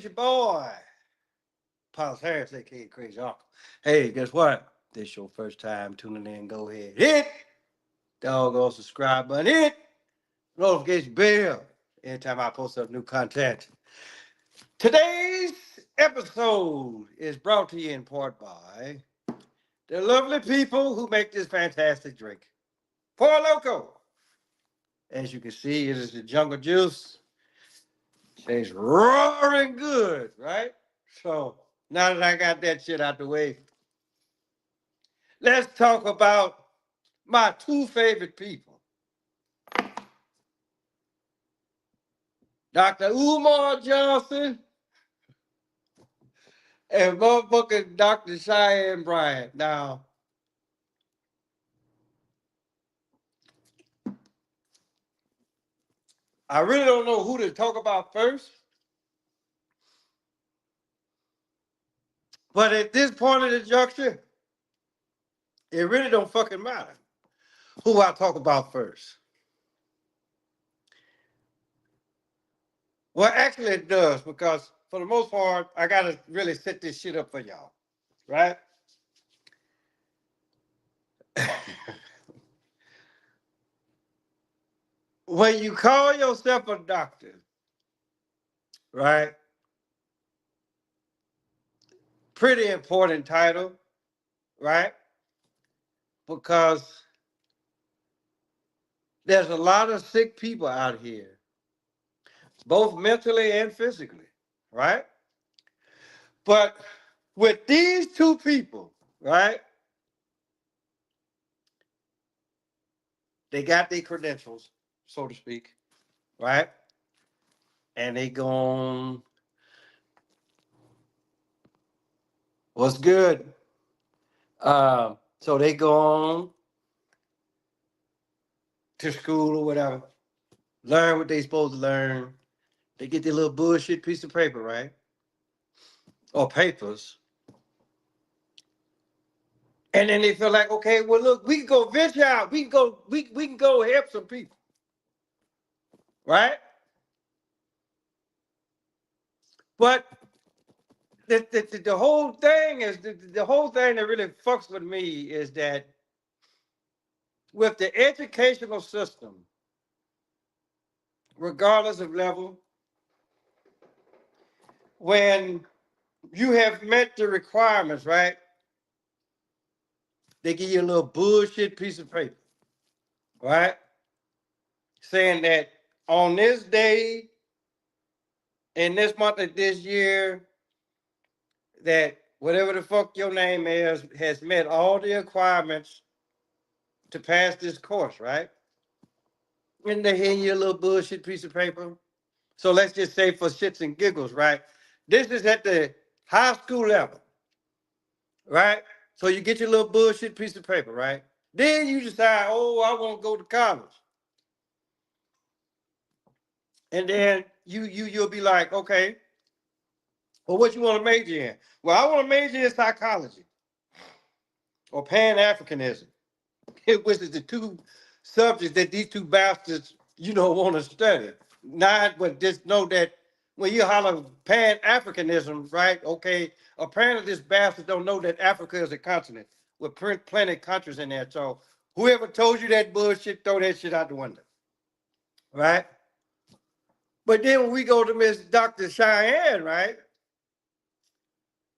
it's your boy, Paul Harris, aka Crazy Uncle. Hey, guess what? This your first time tuning in. Go ahead, hit doggone subscribe button, hit notification bell. Anytime I post up new content. Today's episode is brought to you in part by the lovely people who make this fantastic drink. Pour Loco. As you can see, it is the jungle juice. Tastes roaring good, right? So now that I got that shit out the way, let's talk about my two favorite people. Dr. Umar Johnson and motherfucking Dr. Cheyenne Bryant. Now, I really don't know who to talk about first, but at this point of the juncture, it really don't fucking matter who I talk about first. Well, actually, it does because for the most part, I gotta really set this shit up for y'all, right? When you call yourself a doctor, right? Pretty important title, right? Because there's a lot of sick people out here, both mentally and physically, right? But with these two people, right? They got their credentials, so to speak, right? And they gone, what's good? So they go on to school or whatever, learn what they supposed to learn. They get their little bullshit piece of paper, right? Or papers. And then they feel like, okay, well, look, we can go venture out. We can go help some people. Right? But the whole thing is the whole thing that really fucks with me is that with the educational system, regardless of level, when you have met the requirements, right? They give you a little bullshit piece of paper, right? Saying that on this day, in this month of this year, that whatever the fuck your name is has met all the requirements to pass this course, right? And they hand you a little bullshit piece of paper. So let's just say for shits and giggles, right? This is at the high school level, right? So you get your little bullshit piece of paper, right? Then you decide, oh, I want to go to college. And then you'll be like, okay, well, what you want to major in? Well, I want to major in psychology or Pan-Africanism, which is the two subjects that these two bastards, want to study. Not, but just know that when you holler Pan-Africanism, right? Okay, apparently this bastard don't know that Africa is a continent with plenty of countries in there. So whoever told you that bullshit, throw that shit out the window, right? But then when we go to Miss Dr. Cheyenne, right?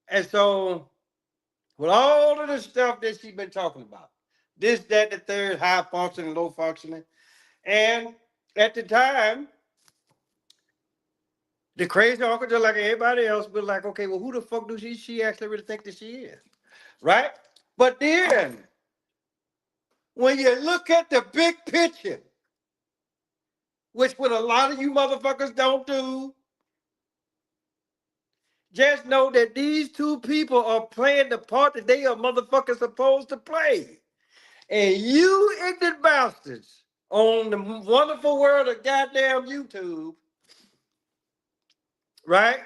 And so with all of the stuff that she's been talking about, this, that, the third, high functioning, low functioning. And at the time, the crazy uncle, just like everybody else, was like, okay, well, who the fuck do she actually really think that she is? Right? But then, when you look at the big picture, which what a lot of you motherfuckers don't do, just know that these two people are playing the part that they are motherfuckers supposed to play. And you ignorant bastards on the wonderful world of goddamn YouTube, right?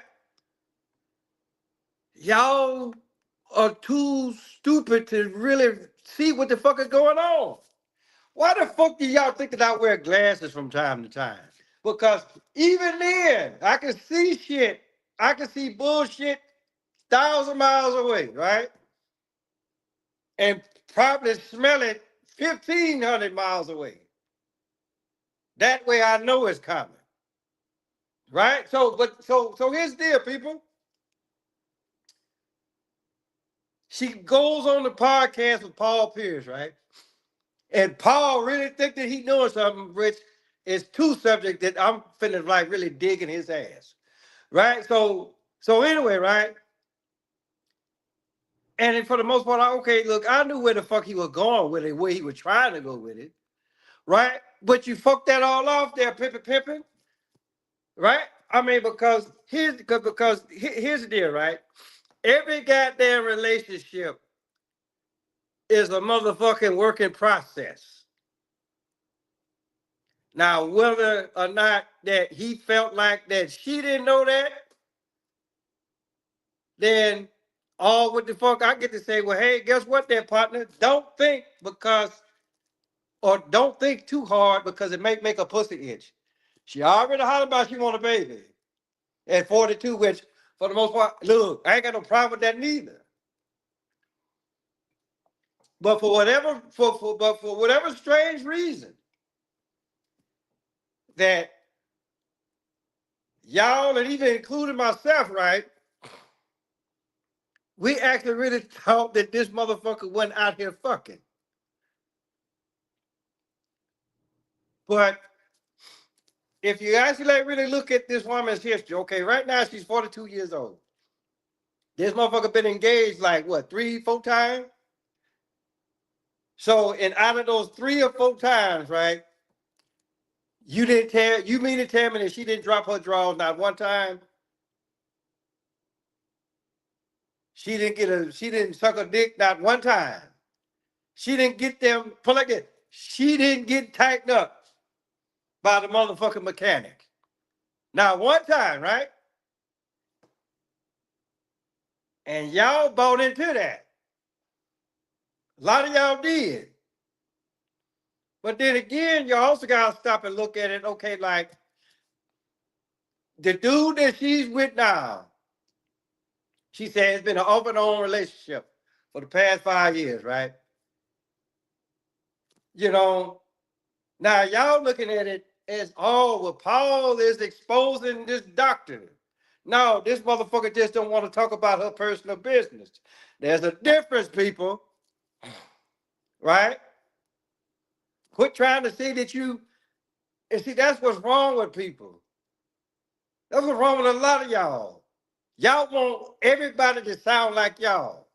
Y'all are too stupid to really see what the fuck is going on. Why the fuck do y'all think that I wear glasses from time to time? Because even then, I can see shit I can see bullshit 1,000 miles away, right? And probably smell it 1,500 miles away. That way I know it's coming. Right? So here's the deal, people. She goes on the podcast with Paul Pierce, right? And Paul really think that he doing something, Rich. It's two subjects that I'm finna like really digging his ass. Right? So anyway, right? And for the most part, okay, look, I knew where the fuck he was going with it, where he was trying to go with it. Right? But you fucked that all off there, pimping. Right? I mean, because here's the deal, right? Every goddamn relationship is a motherfucking working process. Now, whether or not that he felt like that she didn't know that, then all what the fuck I get to say, well, hey, guess what there, partner? Don't think don't think too hard because it may make a pussy itch. She already hollered about she want a baby at 42, which for the most part, look, I ain't got no problem with that neither. But for whatever strange reason that y'all, and even including myself, right? We actually really thought that this motherfucker wasn't out here fucking. But if you actually like really look at this woman's history, okay, right now she's 42 years old. This motherfucker been engaged like what, 3-4 times? So, and out of those 3 or 4 times, right? You mean to tell me that she didn't drop her drawers not one time? She didn't suck a dick not one time. She didn't get them, put like that. She didn't get tightened up by the motherfucking mechanic. Now, one time, right? And y'all bought into that. A lot of y'all did. But then again, you also got to stop and look at it. Okay, like the dude that she's with now, she said it's been an off and on relationship for the past 5 years, right? You know, now y'all looking at it as, oh, well, Paul is exposing this doctor. No, this motherfucker just don't want to talk about her personal business. There's a difference, people. Right? Quit trying to say that you, and see, that's what's wrong with people. That's what's wrong with a lot of y'all. Y'all want everybody to sound like y'all.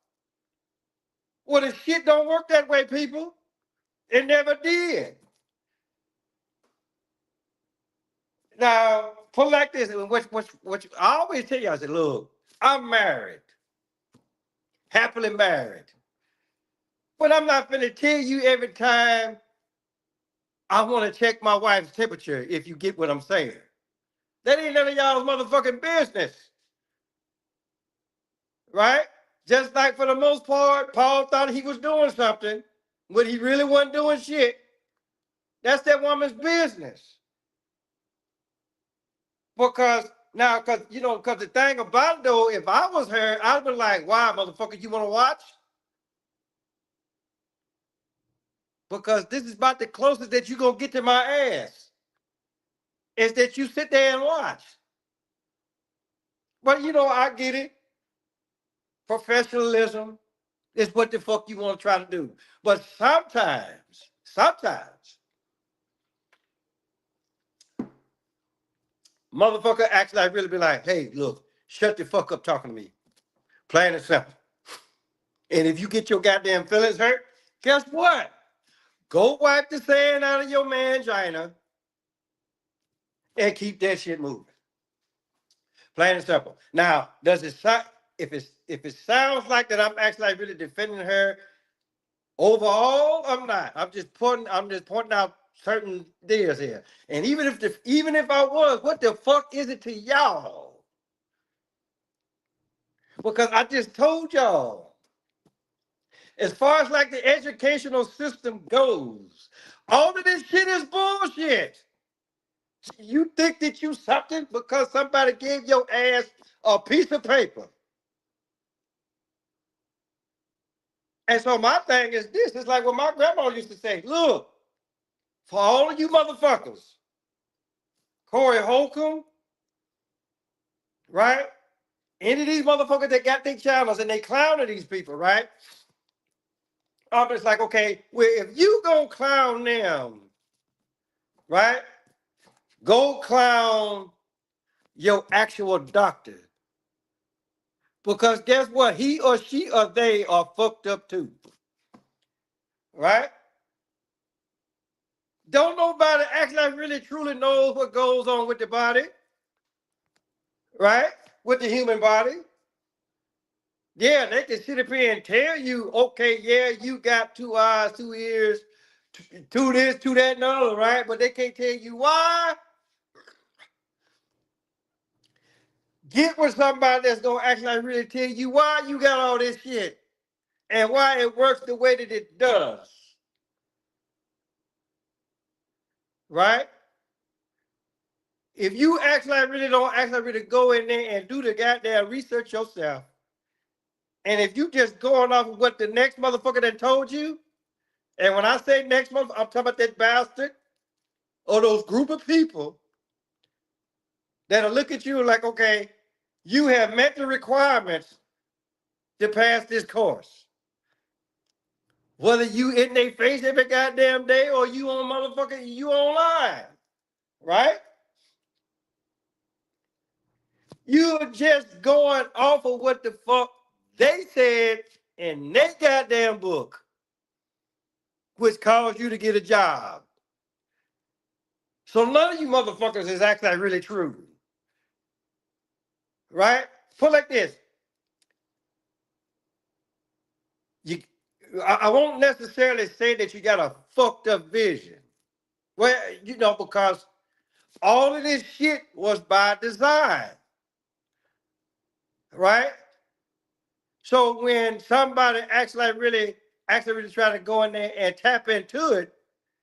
Well, the shit don't work that way, people. It never did. Now, put it like this, which I always tell y'all, I said, look, I'm married, happily married. But I'm not finna tell you every time I want to check my wife's temperature, if you get what I'm saying. That ain't none of y'all's motherfucking business. Right? Just like for the most part, Paul thought he was doing something when he really wasn't doing shit. That's that woman's business. Because now, because the thing about it though, if I was her, I'd be like, "Why, motherfucker, you want to watch?" Because this is about the closest that you gonna get to my ass. Is that you sit there and watch. But I get it. Professionalism is what the fuck you want to try to do. But sometimes, motherfucker actually I really be like, hey, look, shut the fuck up talking to me. Plain and simple. And if you get your goddamn feelings hurt, guess what? Go wipe the sand out of your mangina and keep that shit moving. Plain and simple. Now, does it sound, if it sounds like that I'm actually like really defending her overall, I'm not. I'm just pointing out certain deals here. And even if I was, what the fuck is it to y'all? Because I just told y'all, as far as like the educational system goes, all of this shit is bullshit. You think that you something because somebody gave your ass a piece of paper. And so my thing is this. It's like what my grandma used to say. Look, for all of you motherfuckers, Corey Holcomb, right? Any of these motherfuckers that got their channels and they clowning these people, right? I'm just like, okay, well, if you gonna clown them, right? Go clown your actual doctor. Because guess what? He or she or they are fucked up too. Right? Don't nobody act like really truly knows what goes on with the body. Right? With the human body. Yeah, they can sit up here and tell you, okay, yeah, you got 2 eyes, 2 ears, to this, to that, and other, right? But they can't tell you why. Get with somebody that's gonna actually really tell you why you got all this shit and why it works the way that it does. Right? If you actually really don't actually really go in there and do the goddamn research yourself, and if you just going off of what the next motherfucker that told you, and when I say next month, I'm talking about that bastard or those group of people that'll look at you like, okay, you have met the requirements to pass this course. Whether you in their face every goddamn day or you on motherfucker, you online, right? You're just going off of what the fuck they said in their goddamn book, which caused you to get a job. So none of you motherfuckers is actually really true. Right? Put like this. You, I won't necessarily say that you got a fucked up vision. Well, because all of this shit was by design. Right? So when somebody actually really try to go in there and tap into it,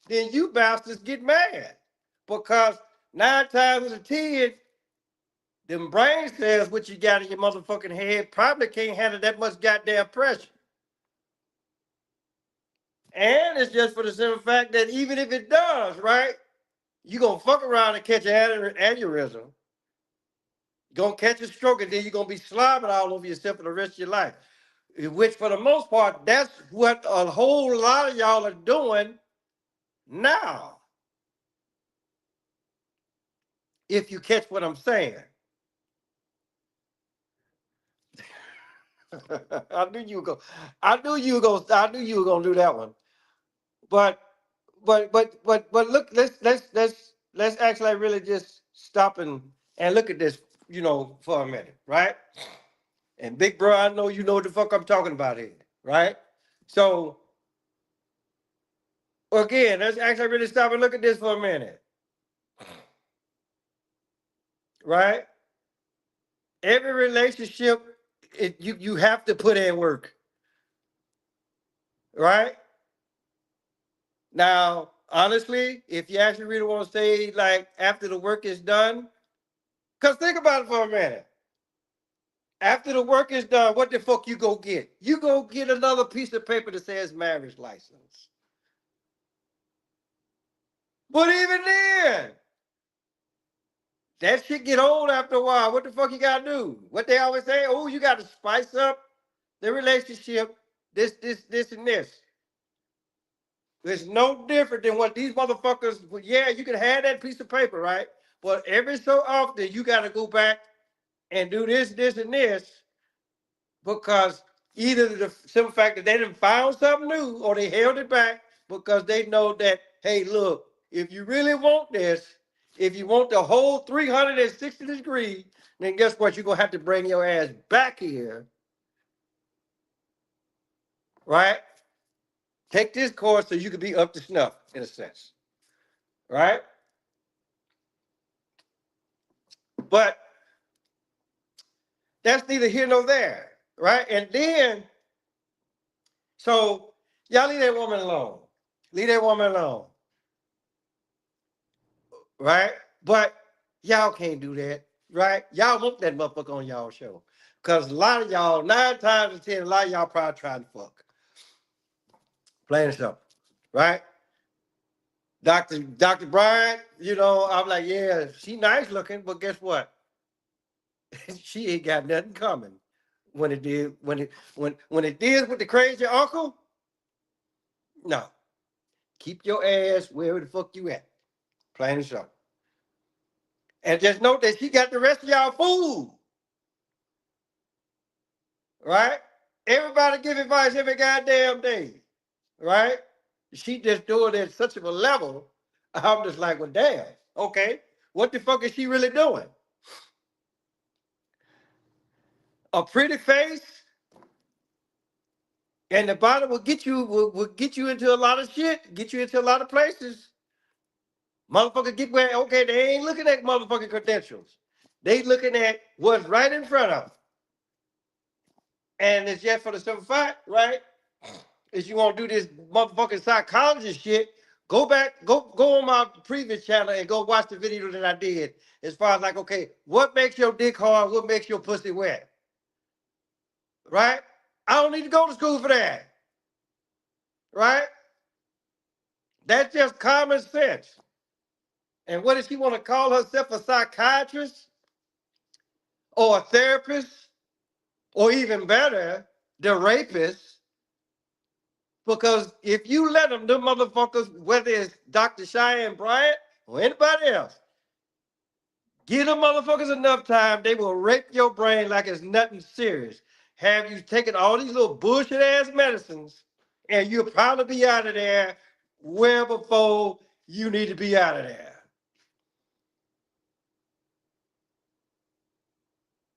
then you bastards get mad. Because 9 times out of 10, them brain cells what you got in your motherfucking head probably can't handle that much goddamn pressure. And it's just for the simple fact that even if it does, right, you're going to fuck around and catch an aneurysm. You're going to catch a stroke, and then you're going to be slobbing all over yourself for the rest of your life. Which, for the most part, that's what a whole lot of y'all are doing now. If you catch what I'm saying. I knew you were going. I knew you were going. I knew you were going to do that one. But look. Let's actually really just stop and look at this. For a minute, right? And big bro, I know you know what the fuck I'm talking about here, right? So again, let's actually really stop and look at this for a minute, right? Every relationship, you have to put in work, right? Now, honestly, if you actually really want to say like after the work is done, because think about it for a minute. After the work is done, what the fuck you go get? You go get another piece of paper that says marriage license. But even then, that shit get old after a while. What the fuck you gotta do? What they always say? Oh, you gotta spice up the relationship. This, and this. It's no different than what these motherfuckers. Yeah, you can have that piece of paper, right? But every so often, you gotta go back and do this, and this, because either the simple fact that they didn't found something new or they held it back because they know that, hey, look, if you really want this, if you want the whole 360 degrees, then guess what? You're gonna have to bring your ass back here, right? Take this course so you can be up to snuff, in a sense, right? But that's neither here nor there, right? And then, so y'all leave that woman alone. Leave that woman alone, right? But y'all can't do that, right? Y'all want that motherfucker on y'all show. Because a lot of y'all, 9 times out of 10, a lot of y'all probably trying to fuck. Plain and simple, right? Dr. Bryant, you know, I'm like, yeah, she nice looking, but guess what? She ain't got nothing coming. When it deals with the crazy uncle, no. Keep your ass wherever the fuck you at. Plain and simple. And just note that she got the rest of y'all food. Right? Everybody give advice every goddamn day. Right? She just doing it at such of a level. I'm just like, well, damn. Okay. What the fuck is she really doing? A pretty face and the body will get you into a lot of shit, get you into a lot of places. Motherfucker get where, okay, they ain't looking at motherfucking credentials. They looking at what's right in front of them. And it's just for the simple fact, right? Is you want to do this motherfucking psychology shit, go back, go on my previous channel and go watch the video that I did. As far as like, okay, what makes your dick hard? What makes your pussy wet? Right? I don't need to go to school for that. Right? That's just common sense. And what does she want to call herself, a psychiatrist or a therapist? Or even better, the rapist? Because if you let them motherfuckers, whether it's Dr. Cheyenne Bryant or anybody else, give them motherfuckers enough time, they will rape your brain like it's nothing serious. Have you taken all these little bullshit ass medicines, and you'll probably be out of there well before you need to be out of there.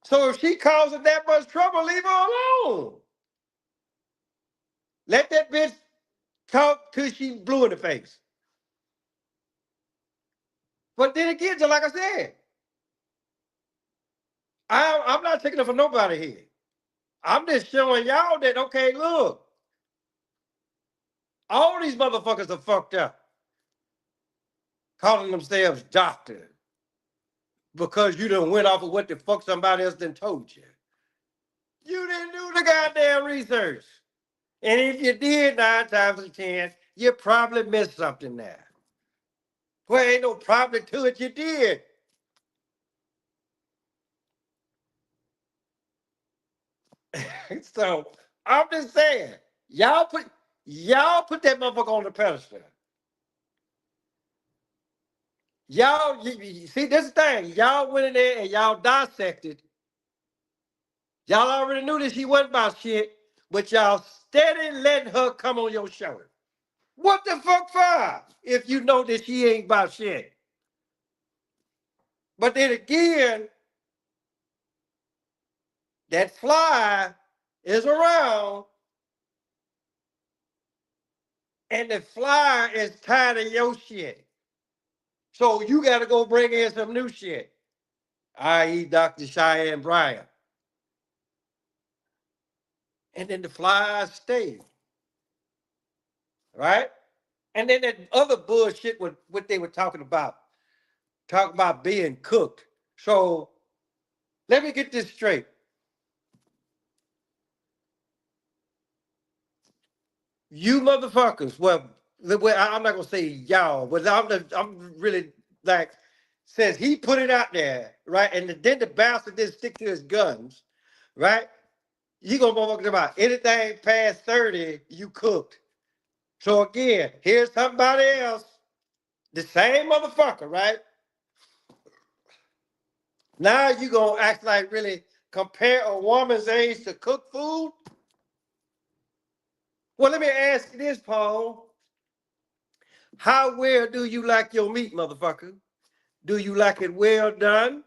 So if she causing that much trouble, leave her alone. Let that bitch talk till she blue in the face. But then again, just like I said, I'm not taking it for nobody here. I'm just showing y'all that, okay, look, all these motherfuckers are fucked up, calling themselves doctor because you done went off of what the fuck somebody else done told you. You didn't do the goddamn research. And if you did 9 times out of 10, you probably missed something there. Well, ain't no problem to it, you did. So I'm just saying, y'all put that motherfucker on the pedestal. Y'all, you see, this thing, y'all went in there and y'all dissected. Y'all already knew that she wasn't about shit, but y'all steady letting her come on your show. What the fuck for? If you know that she ain't about shit. But then again, that fly is around, and the fly is tired of your shit. So you got to go bring in some new shit, i.e., Dr. Cheyenne Bryant. And then the flies stay. Right? And then that other bullshit with what they were talking about being cooked. So let me get this straight. You motherfuckers, well, I'm not gonna say y'all, but I'm really like, since he put it out there, right? And then the bastard didn't stick to his guns, right? You gonna motherfucker about anything past 30, you cooked. So again, here's somebody else, the same motherfucker, right? Now you gonna act like really compare a woman's age to cook food? Well, let me ask you this, Paul. How well do you like your meat, motherfucker? Do you like it well done?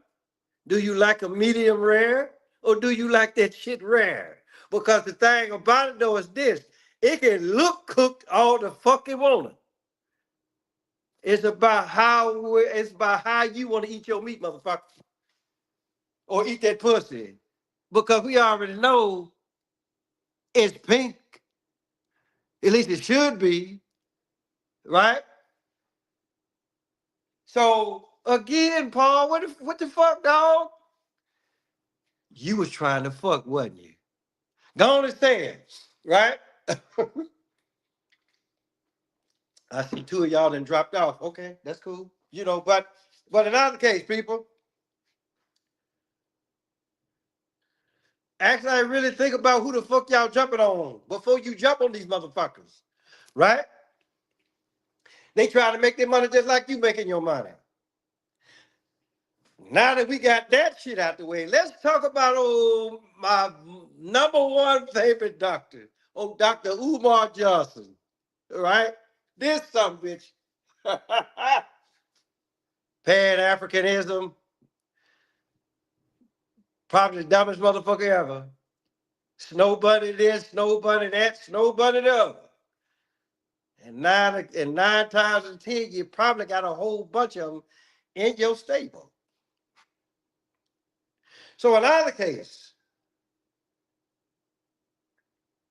Do you like a medium rare? Or do you like that shit rare? Because the thing about it though is this, it can look cooked all the fuck it want it. It's about how you want to eat your meat, motherfucker. Or eat that pussy. Because we already know it's pink. At least it should be, right? So Again, Paul, what the fuck, dog? You was trying to fuck, wasn't you? Go on and say it, right? I see two of y'all then dropped off. Okay, that's cool. You know, but in other case, people, actually really think about who the fuck y'all jumping on before you jump on these motherfuckers, right? They try to make their money just like you making your money. Now that we got that shit out the way, let's talk about my number one favorite doctor, Dr. Umar Johnson, right? This some bitch. Pan-Africanism, probably the dumbest motherfucker ever. Snow bunny this, snow bunny that, snow bunny the other. And nine times out of 10, you probably got a whole bunch of them in your stable. So in either case,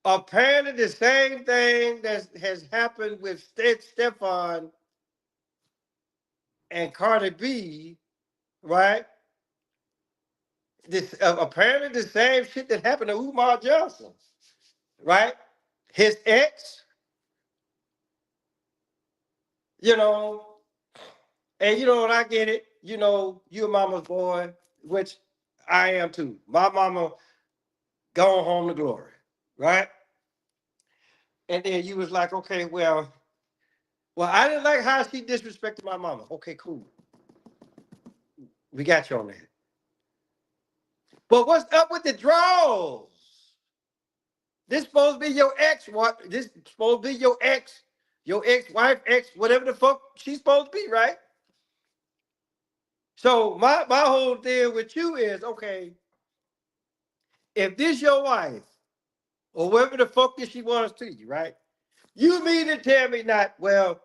apparently the same thing that has happened with Stefan and Cardi B, right? This apparently the same shit that happened to Umar Johnson, right? His ex, you know, and you know what, I get it. You know, you're mama's boy, which I am too. My mama gone home to glory, right? And then you was like, okay, well, I didn't like how she disrespected my mama. Okay, cool. We got you on that. But what's up with the draws? This supposed to be your ex. What? This supposed to be your ex-wife, ex, whatever the fuck she's supposed to be, right? So my whole deal with you is, okay, if this your wife, or whatever the fuck that she wants to you, right? You mean to tell me not, well,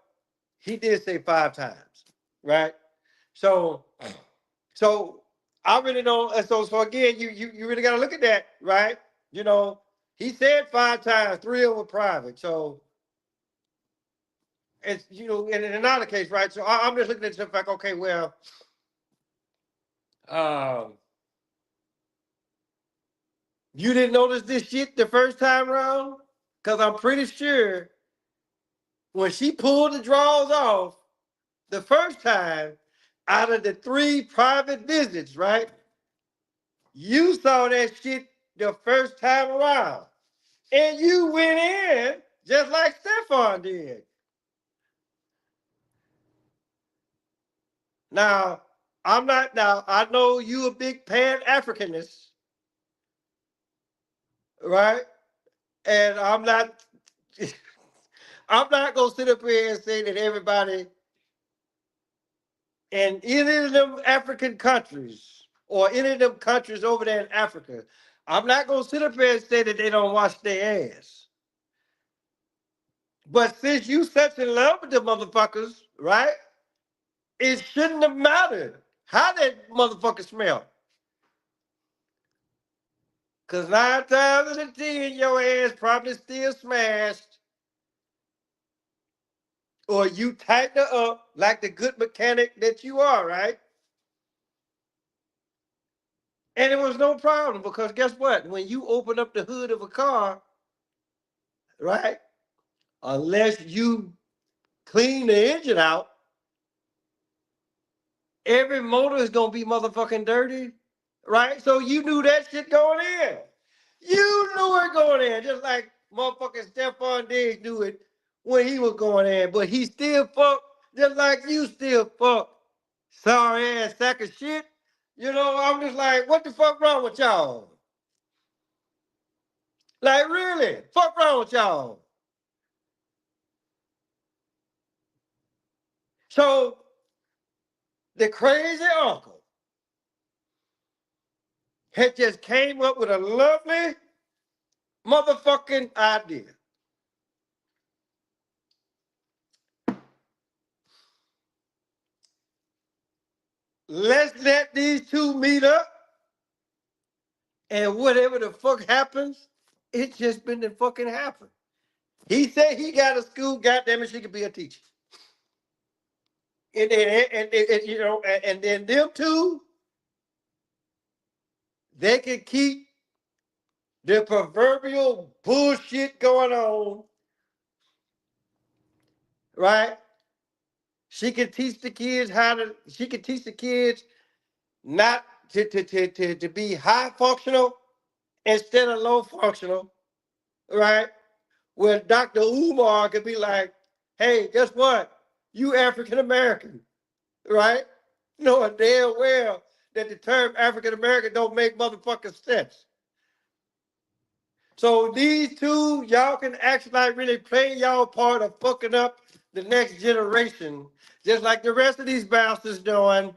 he did say 5 times, right? So I really don't. So again, you really got to look at that, right? You know, he said 5 times, 3 of them were private. So it's, you know, in another case, right? So I'm just looking at the fact, okay, well, um, you didn't notice this shit the first time around, because I'm pretty sure when she pulled the drawers off the first time, out of the 3 private visits, right? You saw that shit the first time around. And you went in just like Stefan did. Now, I know you a big Pan-Africanist, right? And I'm not gonna sit up here and say that everybody in any of them African countries or any of them countries over there in Africa, I'm not gonna sit up here and say that they don't wash their ass. But since you such in love with the motherfuckers, right? It shouldn't have mattered how that motherfucker smell. Cause 9 times out of 10, your ass probably still smashed. Or you tighten her up like the good mechanic that you are, right? And it was no problem because guess what? When you open up the hood of a car, right? Unless you clean the engine out, every motor is gonna be motherfucking dirty, right? So you knew that shit going in. You knew it going in, just like motherfucking Stephon Diggs knew it when he was going in, but he still fucked just like you still fuck. Sorry ass sack of shit. You know, I'm just like, what the fuck wrong with y'all? Like, really? Fuck wrong with y'all? So, the crazy uncle had just came up with a lovely motherfucking idea. Let's let these two meet up, and whatever the fuck happens, it just been the fucking happen. He said he got a school, goddamn it, she could be a teacher. and then them two, they can keep the proverbial bullshit going on, right? She can teach the kids how to. She can teach the kids not to be high functional instead of low functional, right? Where Dr. Umar could be like, "Hey, guess what? You African American, right?" Knowing damn well that the term African American don't make motherfucking sense. So these two, y'all can actually like really play y'all part of fucking up the next generation, just like the rest of these bastards doing.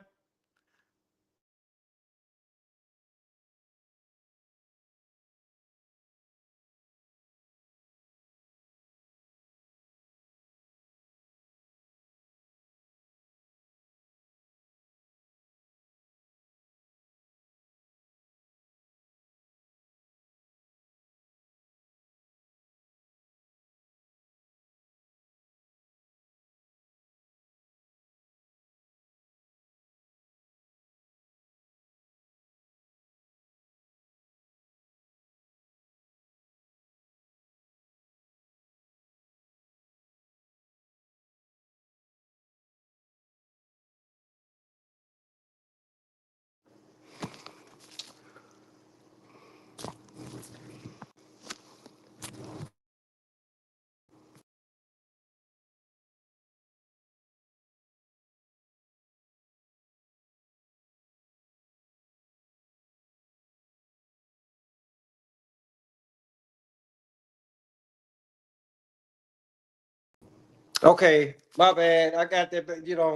Okay, my bad. I got that.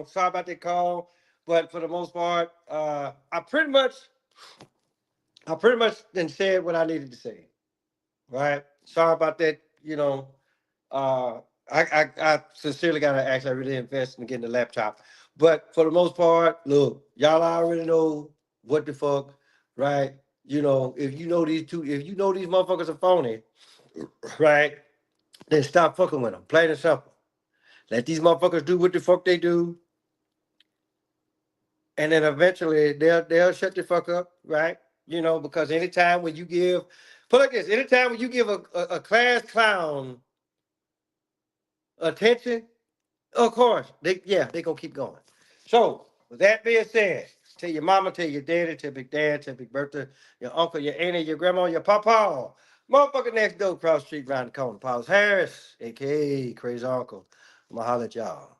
Sorry about that call, but for the most part, I pretty much then said what I needed to say. Right. Sorry about that. Uh, I sincerely gotta actually really invest in getting the laptop, but for the most part, look, y'all already know what the fuck, right? If you know these two, if you know these motherfuckers are phony, right? Then stop fucking with them. Plain and simple. Let these motherfuckers do what the fuck they do, and then eventually they'll shut the fuck up, right? Because anytime when you give, put it like this, anytime when you give a class clown attention, of course they gonna keep going. So with that being said, tell your mama, tell your daddy, tell Big Dad, tell Big Bertha, your uncle, your auntie, your grandma, your papa, motherfucker next door, cross the street, round the corner, Paul's Harris, aka Crazy Uncle. I'ma holler at y'all.